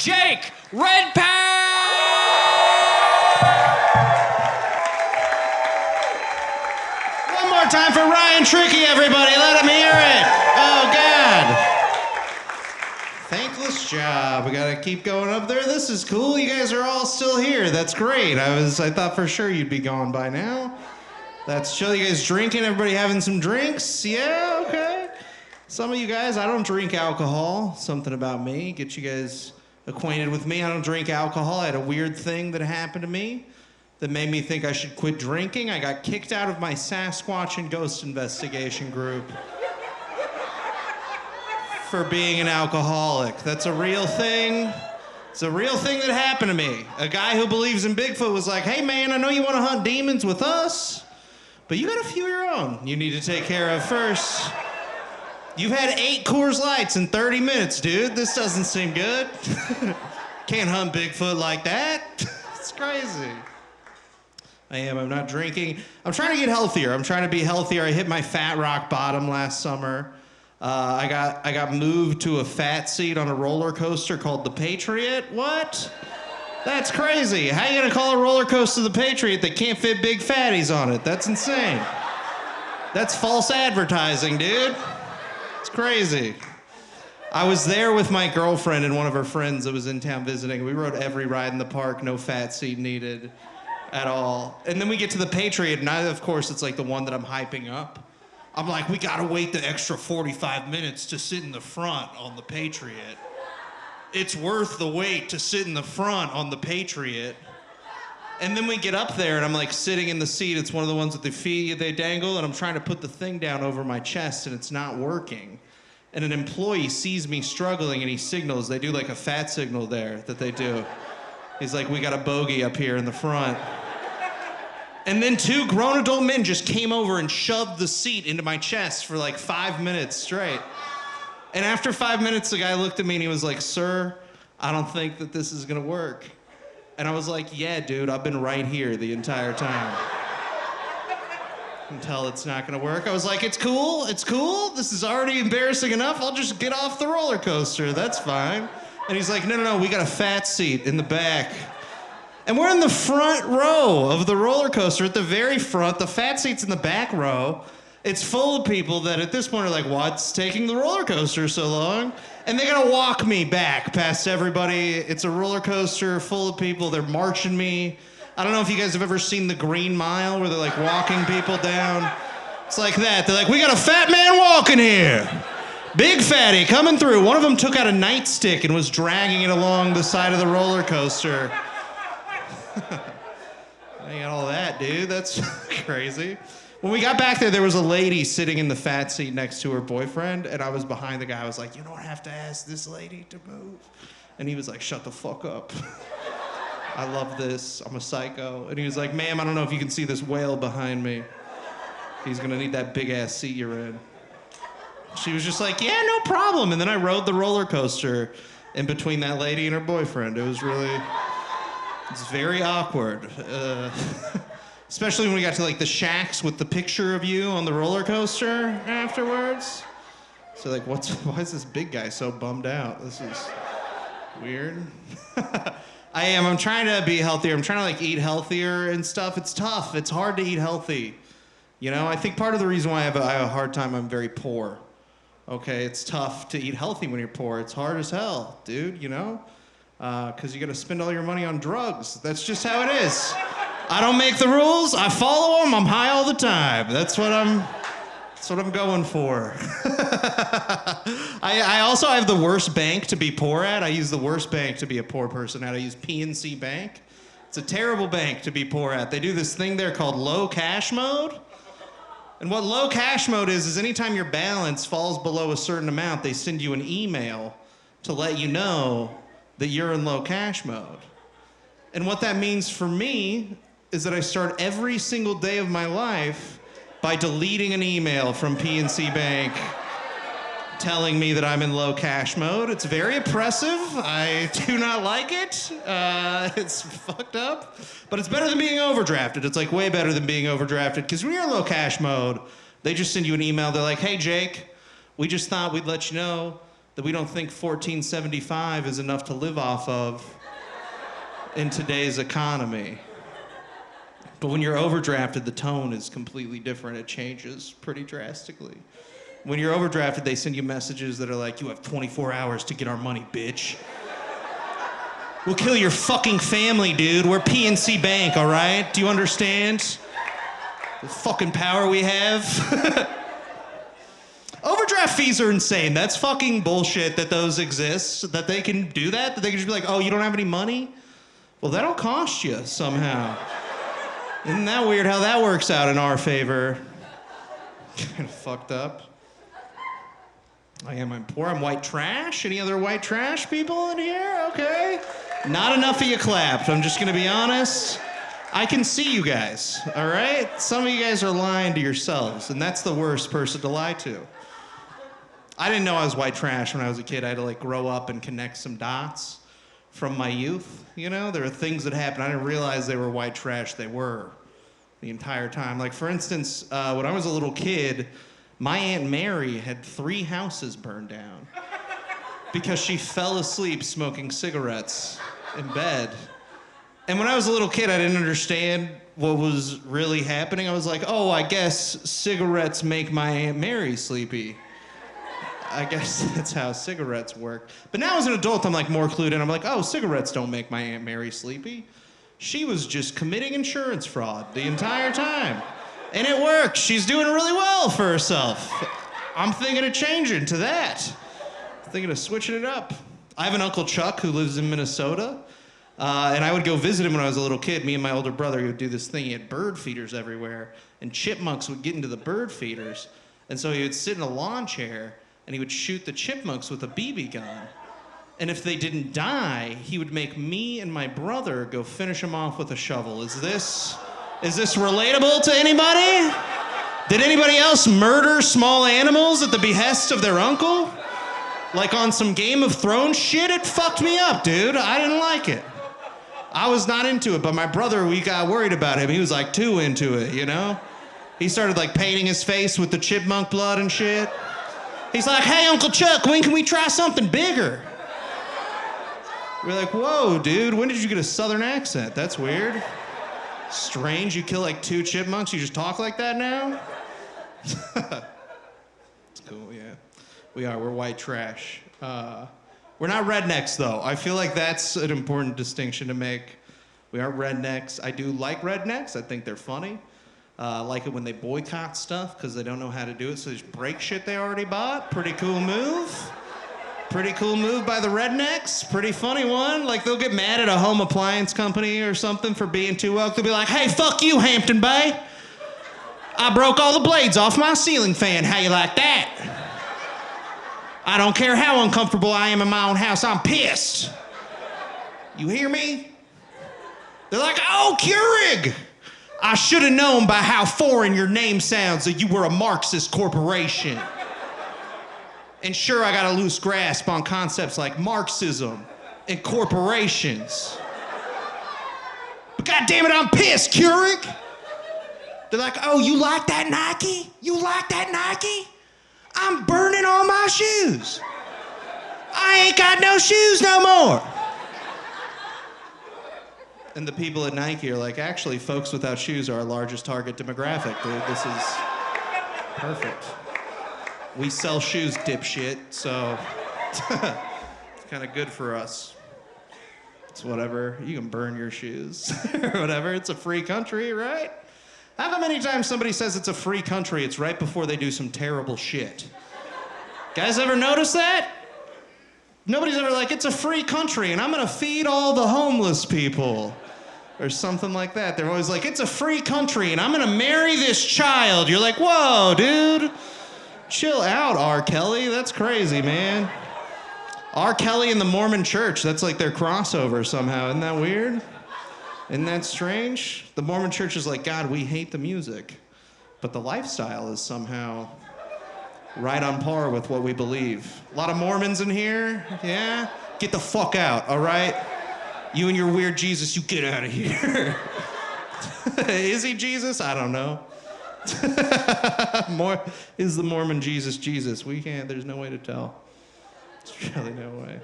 Jake Redpath! One more time for Ryan Tricky, everybody. Let him hear it. Oh, God. Thankless job. We gotta keep going up there. This is cool. You guys are all still here. That's great. I thought for sure you'd be gone by now. That's chill. You guys drinking? Everybody having some drinks? Yeah, okay. Some of you guys, I don't drink alcohol. Something about me. Get you guys acquainted with me. I don't drink alcohol. I had a weird thing that happened to me that made me think I should quit drinking. I got kicked out of my Sasquatch and ghost investigation group for being an alcoholic. That's a real thing. It's a real thing that happened to me. A guy who believes in Bigfoot was like, hey man, I know you want to hunt demons with us, but you got a few of your own you need to take care of first. You've had 8 Coors Lights in 30 minutes, dude. This doesn't seem good. Can't hunt Bigfoot like that. It's crazy. I'm not drinking. I'm trying to get healthier. I'm trying to be healthier. I hit my fat rock bottom last summer. I got moved to a fat seat on a roller coaster called the Patriot. What? That's crazy. How you gonna call a roller coaster the Patriot that can't fit big fatties on it? That's insane. That's false advertising, dude. It's crazy. I was there with my girlfriend and one of her friends that was in town visiting. We rode every ride in the park, no fat seat needed at all. And then we get to the Patriot, and of course, it's like the one that I'm hyping up. I'm like, we gotta wait the extra 45 minutes to sit in the front on the Patriot. It's worth the wait to sit in the front on the Patriot. And then we get up there, and I'm like sitting in the seat. It's one of the ones with the feet they dangle, and I'm trying to put the thing down over my chest, and it's not working. And an employee sees me struggling, and he signals. They do like a fat signal there that they do. He's like, we got a bogey up here in the front. And then 2 grown adult men just came over and shoved the seat into my chest for like 5 minutes straight. And after 5 minutes, the guy looked at me and he was like, sir, I don't think that this is gonna work. And I was like, yeah, dude, I've been right here the entire time. Until it's not gonna work. I was like, it's cool. This is already embarrassing enough. I'll just get off the roller coaster, that's fine. And he's like, no, we got a fat seat in the back. And we're in the front row of the roller coaster, at the very front. The fat seat's in the back row. It's full of people that at this point are like, what's taking the roller coaster so long? And they gotta walk me back past everybody. It's a roller coaster full of people. They're marching me. I don't know if you guys have ever seen the Green Mile where they're like walking people down. It's like that. They're like, we got a fat man walking here. Big fatty coming through. One of them took out a nightstick and was dragging it along the side of the roller coaster. I got all that, dude. That's crazy. When we got back there was a lady sitting in the fat seat next to her boyfriend, and I was behind the guy. I was like, you don't have to ask this lady to move. And he was like, shut the fuck up. I love this. I'm a psycho. And he was like, ma'am, I don't know if you can see this whale behind me. He's gonna need that big ass seat you're in. She was just like, yeah, no problem. And then I rode the roller coaster in between that lady and her boyfriend. It's very awkward. Especially when we got to like the shacks with the picture of you on the roller coaster afterwards. So like, why is this big guy so bummed out? This is weird. I'm trying to be healthier. I'm trying to like eat healthier and stuff. It's tough. It's hard to eat healthy. You know, I think part of the reason why I have a hard time, I'm very poor. Okay, it's tough to eat healthy when you're poor. It's hard as hell, dude, you know? Because you gotta spend all your money on drugs. That's just how it is. I don't make the rules, I follow them, I'm high all the time. That's what I'm going for. I also have the worst bank to be poor at. I use the worst bank to be a poor person at. I use PNC Bank. It's a terrible bank to be poor at. They do this thing there called low cash mode. And what low cash mode is anytime your balance falls below a certain amount, they send you an email to let you know that you're in low cash mode. And what that means for me is that I start every single day of my life by deleting an email from PNC Bank telling me that I'm in low cash mode. It's very oppressive. I do not like it. It's fucked up. But it's better than being overdrafted. It's like way better than being overdrafted. Because when you're in low cash mode, they just send you an email. They're like, hey, Jake, we just thought we'd let you know that we don't think $14.75 is enough to live off of in today's economy. But when you're overdrafted, the tone is completely different. It changes pretty drastically. When you're overdrafted, they send you messages that are like, you have 24 hours to get our money, bitch. We'll kill your fucking family, dude. We're PNC Bank, all right? Do you understand the fucking power we have? Overdraft fees are insane. That's fucking bullshit that those exist, that they can do that they can just be like, oh, you don't have any money? Well, that'll cost you somehow. Isn't that weird how that works out in our favor? Kind of fucked up. I'm poor, I'm white trash. Any other white trash people in here? Okay. Not enough of you clapped, I'm just gonna be honest. I can see you guys, all right? Some of you guys are lying to yourselves, and that's the worst person to lie to. I didn't know I was white trash when I was a kid. I had to like grow up and connect some dots from my youth, you know? There were things that happened. I didn't realize they were white trash. They were the entire time. Like for instance, when I was a little kid, my Aunt Mary had 3 houses burned down because she fell asleep smoking cigarettes in bed. And when I was a little kid, I didn't understand what was really happening. I was like, oh, I guess cigarettes make my Aunt Mary sleepy. I guess that's how cigarettes work. But now as an adult, I'm like more clued in. I'm like, oh, cigarettes don't make my Aunt Mary sleepy. She was just committing insurance fraud the entire time. And it worked. She's doing really well for herself. I'm thinking of changing to that. I'm thinking of switching it up. I have an Uncle Chuck who lives in Minnesota. And I would go visit him when I was a little kid. Me and my older brother, he would do this thing. He had bird feeders everywhere. And chipmunks would get into the bird feeders. And so he would sit in a lawn chair and he would shoot the chipmunks with a BB gun. And if they didn't die, he would make me and my brother go finish them off with a shovel. Is this relatable to anybody? Did anybody else murder small animals at the behest of their uncle? Like on some Game of Thrones shit? It fucked me up, dude. I didn't like it. I was not into it, but my brother, we got worried about him. He was like too into it, you know? He started like painting his face with the chipmunk blood and shit. He's like, hey, Uncle Chuck, when can we try something bigger? We're like, whoa, dude, when did you get a southern accent? That's weird. Strange, you kill like 2 chipmunks, you just talk like that now? It's cool, yeah. We're white trash. We're not rednecks, though. I feel like that's an important distinction to make. We aren't rednecks. I do like rednecks. I think they're funny. I like it when they boycott stuff because they don't know how to do it, so they just break shit they already bought. Pretty cool move. Pretty cool move by the rednecks. Pretty funny one. Like, they'll get mad at a home appliance company or something for being too woke. They'll be like, hey, fuck you, Hampton Bay. I broke all the blades off my ceiling fan. How you like that? I don't care how uncomfortable I am in my own house. I'm pissed. You hear me? They're like, oh, Keurig. I should have known by how foreign your name sounds that you were a Marxist corporation. And sure, I got a loose grasp on concepts like Marxism and corporations. But goddammit, I'm pissed, Keurig. They're like, oh, you like that Nike? You like that Nike? I'm burning all my shoes. I ain't got no shoes no more. And the people at Nike are like, actually, folks without shoes are our largest target demographic, dude. This is perfect. We sell shoes, dipshit, so it's kind of good for us. It's whatever. You can burn your shoes or whatever. It's a free country, right? How many times somebody says it's a free country, it's right before they do some terrible shit? Guys ever notice that? Nobody's ever like, it's a free country and I'm gonna feed all the homeless people. Or something like that. They're always like, it's a free country and I'm gonna marry this child. You're like, whoa, dude. Chill out, R. Kelly. That's crazy, man. R. Kelly and the Mormon Church, that's like their crossover somehow. Isn't that weird? Isn't that strange? The Mormon Church is like, God, we hate the music. But the lifestyle is somehow right on par with what we believe. A lot of Mormons in here, yeah? Get the fuck out, all right? You and your weird Jesus, you get out of here. Is he Jesus? I don't know. Is the Mormon Jesus Jesus? We can't, there's no way to tell. There's really no way.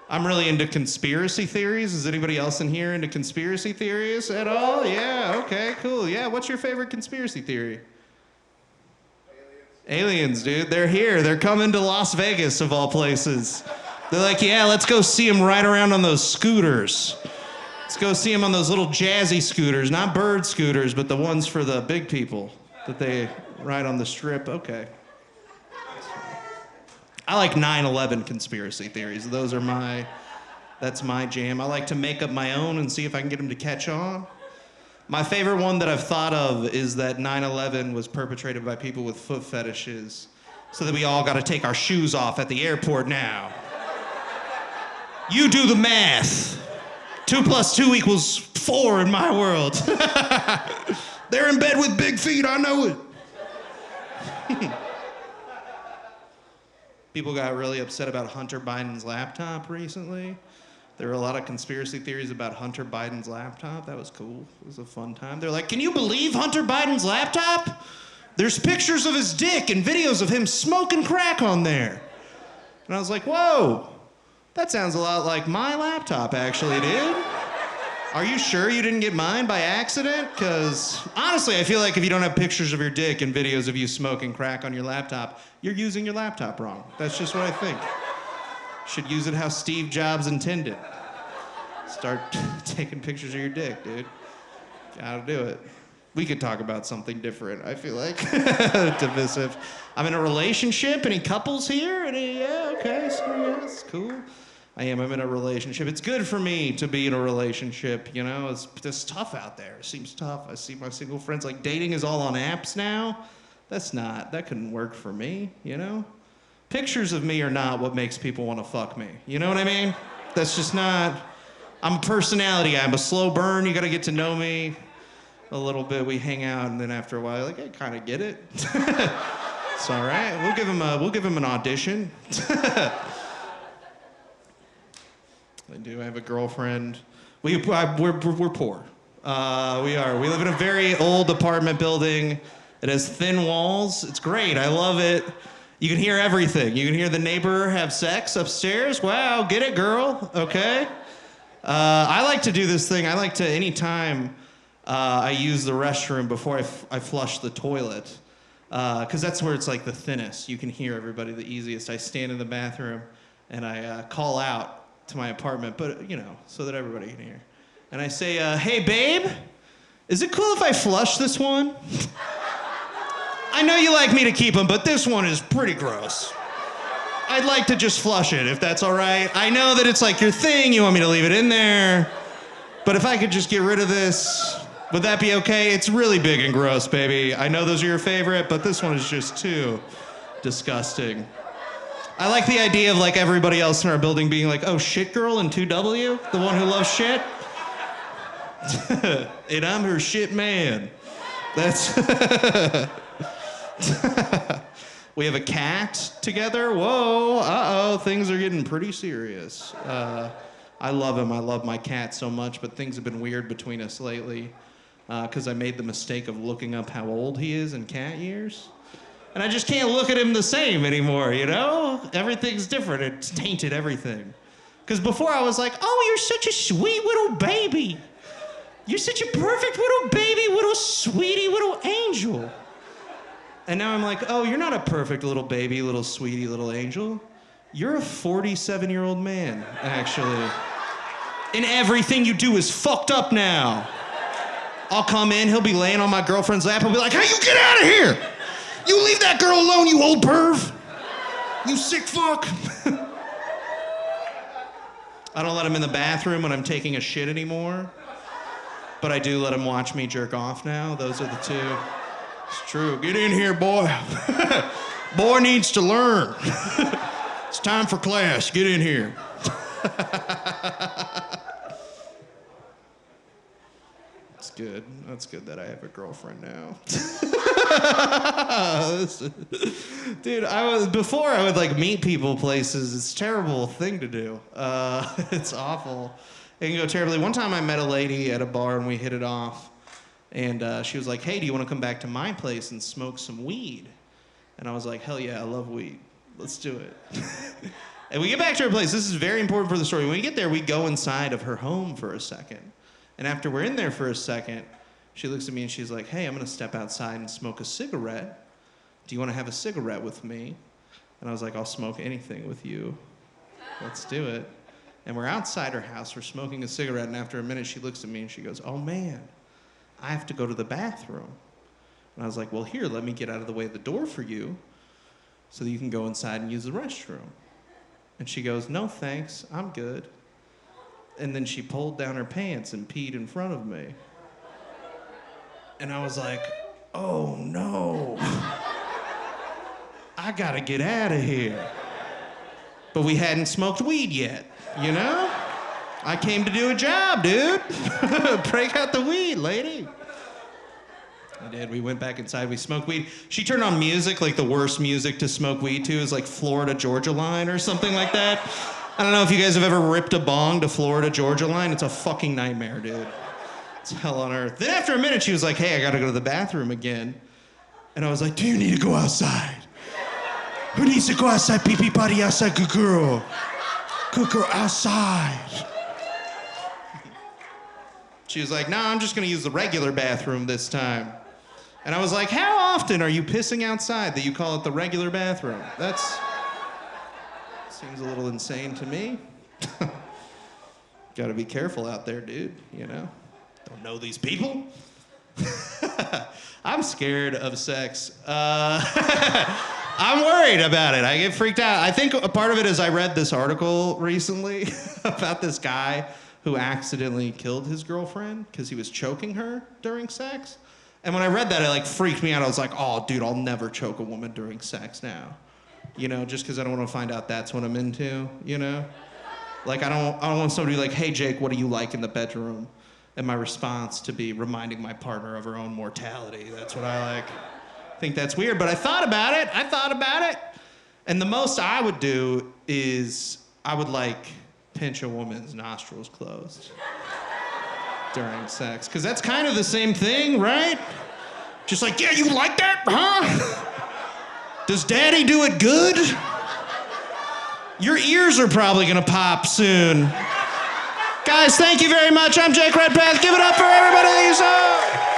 I'm really into conspiracy theories. Is anybody else in here into conspiracy theories at all? Yeah, okay, cool. Yeah, what's your favorite conspiracy theory? Aliens, dude. They're here. They're coming to Las Vegas, of all places. They're like, yeah, let's go see them ride around on those scooters. Let's go see them on those little jazzy scooters. Not bird scooters, but the ones for the big people that they ride on the strip. Okay. I like 9/11 conspiracy theories. That's my jam. I like to make up my own and see if I can get them to catch on. My favorite one that I've thought of is that 9/11 was perpetrated by people with foot fetishes, so that we all got to take our shoes off at the airport now. You do the math. 2 + 2 = 4 in my world. They're in bed with big feet, I know it. People got really upset about Hunter Biden's laptop recently. There were a lot of conspiracy theories about Hunter Biden's laptop. That was cool. It was a fun time. They're like, can you believe Hunter Biden's laptop? There's pictures of his dick and videos of him smoking crack on there. And I was like, whoa, that sounds a lot like my laptop, actually, dude. Are you sure you didn't get mine by accident? Because honestly, I feel like if you don't have pictures of your dick and videos of you smoking crack on your laptop, you're using your laptop wrong. That's just what I think. Should use it how Steve Jobs intended. Start taking pictures of your dick, dude. Gotta do it. We could talk about something different, I feel like. Divisive. I'm in a relationship. Any couples here? Yeah, okay, so yes, cool. I'm in a relationship. It's good for me to be in a relationship, you know? It's tough out there. It seems tough. I see my single friends, like, dating is all on apps now. That couldn't work for me, you know? Pictures of me are not what makes people want to fuck me. You know what I mean? That's just not, I'm a personality guy. I'm a slow burn. You got to get to know me a little bit. We hang out, and then after a while, like, I kind of get it. It's all right. We'll give him an audition. I do. I have a girlfriend. We're poor. We are. We live in a very old apartment building. It has thin walls. It's great. I love it. You can hear everything. You can hear the neighbor have sex upstairs. Wow, get it, girl. Okay. I like to do this thing. I like to, anytime I use the restroom before I flush the toilet, because that's where it's like the thinnest. You can hear everybody the easiest. I stand in the bathroom and I call out to my apartment, but you know, so that everybody can hear. And I say, hey babe, is it cool if I flush this one? I know you like me to keep them, but this one is pretty gross. I'd like to just flush it, if that's all right. I know that it's like your thing, you want me to leave it in there, but if I could just get rid of this, would that be okay? It's really big and gross, baby. I know those are your favorite, but this one is just too disgusting. I like the idea of like everybody else in our building being like, oh, shit girl and 2W, the one who loves shit. And I'm her shit man. That's... We have a cat together. Whoa, uh-oh, things are getting pretty serious. I love him. I love my cat so much, but things have been weird between us lately because I made the mistake of looking up how old he is in cat years. And I just can't look at him the same anymore, you know? Everything's different. It's tainted everything. Because before I was like, oh, you're such a sweet little baby. You're such a perfect little baby, little sweetie, little angel. And now I'm like, oh, you're not a perfect little baby, little sweetie, little angel. You're a 47-year-old man, actually. And everything you do is fucked up now. I'll come in, he'll be laying on my girlfriend's lap, he'll be like, hey, you get out of here! You leave that girl alone, you old perv! You sick fuck! I don't let him in the bathroom when I'm taking a shit anymore. But I do let him watch me jerk off now. Those are the two. It's true. Get in here, boy. Boy needs to learn. It's time for class. Get in here. It's good. That's good that I have a girlfriend now. Dude, before I would like meet people places. It's a terrible thing to do. It's awful. It can go terribly. One time I met a lady at a bar and we hit it off. And she was like, hey, do you want to come back to my place and smoke some weed? And I was like, hell yeah, I love weed. Let's do it. And we get back to her place. This is very important for the story. When we get there, we go inside of her home for a second. And after we're in there for a second, she looks at me and she's like, hey, I'm gonna step outside and smoke a cigarette. Do you wanna have a cigarette with me? And I was like, I'll smoke anything with you. Let's do it. And we're outside her house, we're smoking a cigarette, and after a minute she looks at me and she goes, oh man, I have to go to the bathroom. And I was like, well here, let me get out of the way of the door for you so that you can go inside and use the restroom. And she goes, no thanks, I'm good. And then she pulled down her pants and peed in front of me. And I was like, oh no. I gotta get out of here. But we hadn't smoked weed yet, you know? I came to do a job, dude. Break out the weed, lady. I did. We went back inside. We smoked weed. She turned on music, like the worst music to smoke weed to is like Florida Georgia Line or something like that. I don't know if you guys have ever ripped a bong to Florida Georgia Line. It's a fucking nightmare, dude. It's hell on earth. Then after a minute, she was like, hey, I gotta go to the bathroom again. And I was like, do you need to go outside? Who needs to go outside? Pee-pee potty outside, good girl. Good girl, outside. She was like, no, I'm just gonna use the regular bathroom this time. And I was like, how often are you pissing outside that you call it the regular bathroom? That's, seems a little insane to me. Gotta be careful out there, dude, you know? Don't know these people. I'm scared of sex. I'm worried about it. I get freaked out. I think a part of it is I read this article recently about this guy who accidentally killed his girlfriend because he was choking her during sex. And when I read that, it like freaked me out. I was like, oh, dude, I'll never choke a woman during sex now. You know, just because I don't want to find out that's what I'm into, you know? Like, I don't want somebody to be like, hey, Jake, what do you like in the bedroom? And my response to be reminding my partner of her own mortality. That's what I like. I think that's weird, but I thought about it. And the most I would do is I would like pinch a woman's nostrils closed during sex. Because that's kind of the same thing, right? Just like, yeah, you like that, huh? Does daddy do it good? Your ears are probably gonna pop soon. Guys, thank you very much. I'm Jake Redpath. Give it up for everybody that you saw.